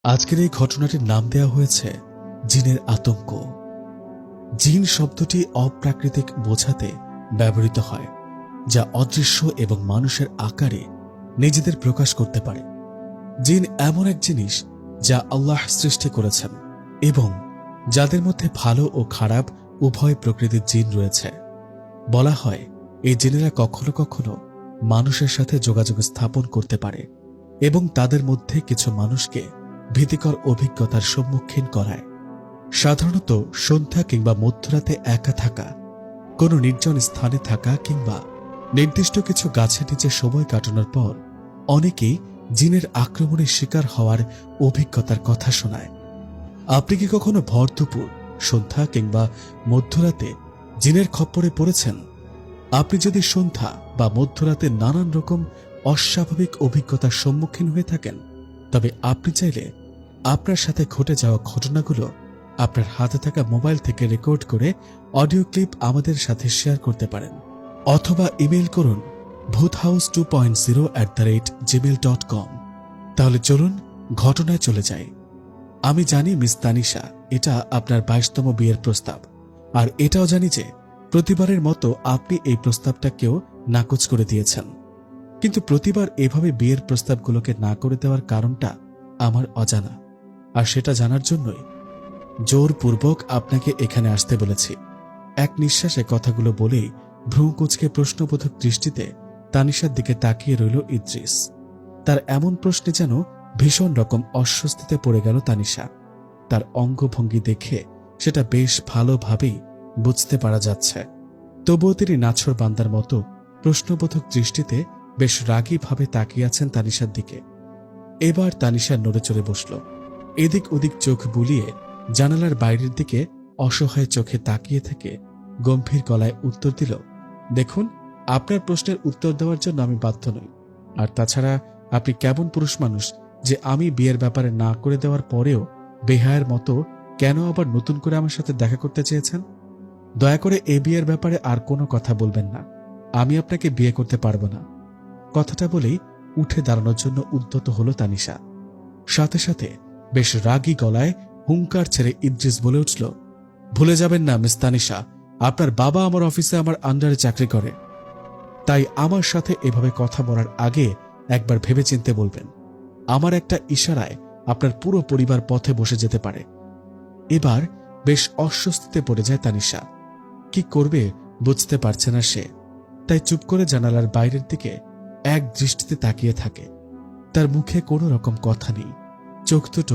আজকের এই ঘটনাটির নাম দেওয়া হয়েছে জিনের আতঙ্ক। জিন শব্দটি অপ্রাকৃতিক বোঝাতে ব্যবহৃত হয়, যা অদৃশ্য এবং মানুষের আকারে নিজেদের প্রকাশ করতে পারে। জিন এমন এক জিনিস যা আল্লাহ সৃষ্টি করেছেন এবং যাদের মধ্যে ভালো ও খারাপ উভয় প্রকৃতির জিন রয়েছে। বলা হয় এই জিনেরা কখনো কখনো মানুষের সাথে যোগাযোগ স্থাপন করতে পারে এবং তাদের মধ্যে কিছু মানুষকে ভীতিকর অভিজ্ঞতার সম্মুখীন করায়। সাধারণত সন্ধ্যা কিংবা মধ্যরাতে একা থাকা, কোনো নির্জন স্থানে থাকা কিংবা নির্দিষ্ট কিছু গাছের নিচে সময় কাটানোর পর অনেকেই জিনের আক্রমণের শিকার হওয়ার অভিজ্ঞতার কথা শোনায়। আপনি কি কখনো ভর দুপুর, সন্ধ্যা কিংবা মধ্যরাতে জিনের খপ্পরে পড়েছেন? আপনি যদি সন্ধ্যা বা মধ্যরাতে নানান রকম অস্বাভাবিক অভিজ্ঞতার সম্মুখীন হয়ে থাকেন, তবে আপনি চাইলে আপনার সাথে ঘটে যাওয়া ঘটনাগুলো আপনার হাতে থাকা মোবাইল থেকে রেকর্ড করে অডিও ক্লিপ আমাদের সাথে শেয়ার করতে পারেন, অথবা ইমেল করুন bhuthhouse2.0@gmail.com। তাহলে চলুন ঘটনায় চলে যাই। আমি জানি মিস তানিশা, এটা আপনার 22তম বিয়ের প্রস্তাব, আর এটাও জানি যে প্রতিবারের মতো আপনি এই প্রস্তাবটাকেও নাকচ করে দিয়েছেন। কিন্তু প্রতিবার এভাবে বিয়ের প্রস্তাবগুলোকে না করে দেওয়ার কারণটা আমার অজানা, আর সেটা জানার জন্যই জোরপূর্বক আপনাকে এখানে আসতে বলেছি। এক নিঃশ্বাসে কথাগুলো বলেই ভ্রু কুঁচকে প্রশ্নবোধক দৃষ্টিতে তানিশার দিকে তাকিয়ে রইল ইদ্রিস। তার এমন প্রশ্নে যেন ভীষণ রকম অস্বস্তিতে পড়ে গেল তানিশা। তার অঙ্গভঙ্গি দেখে সেটা বেশ ভালোভাবেই বুঝতে পারা যাচ্ছে। তবুও তিনি নাছর বান্দার মতো প্রশ্নবোধক দৃষ্টিতে বেশ রাগীভাবে তাকিয়ে আছেন তানিশার দিকে। এবার তানিশা নড়ে চড়ে বসল। এদিক ওদিক চোখ বুলিয়ে জানালার বাইরের দিকে অসহায় চোখে তাকিয়ে থেকে গম্ভীর গলায় উত্তর দিল, দেখুন, আপনার প্রশ্নের উত্তর দেওয়ার জন্য আমি বাধ্য নই। আর তাছাড়া আপনি কেমন পুরুষ মানুষ যে আমি বিয়ের ব্যাপারে না করে দেওয়ার পরেও বেহায়ের মতো কেন আবার নতুন করে আমার সাথে দেখা করতে চেয়েছেন? দয়া করে এ বিয়ের ব্যাপারে আর কোনো কথা বলবেন না। আমি আপনাকে বিয়ে করতে পারবো না। কথাটা বলেই উঠে দাঁড়ানোর জন্য উদ্যত হল তানিশা। সাথে সাথে বেশ রাগী গলায় হুঙ্কার ছেড়ে ইদ্রিস বলে উঠল, ভুলে যাবেন না মিস তানিশা, আপনার বাবা আমার অফিসে আমার আন্ডারে চাকরি করে। তাই আমার সাথে এভাবে কথা বলার আগে একবার ভেবেচিন্তে বলবেন। আমার একটা ইশারায় আপনার পুরো পরিবার পথে বসে যেতে পারে। এবার বেশ অস্বস্তিতে পড়ে যায় তানিশা। কি করবে বুঝতে পারছে না সে, তাই চুপ করে জানালার বাইরের দিকে এক দৃষ্টিতে তাকিয়ে থাকে। তার মুখে কোনো রকম কথা নেই, চোখ দুটো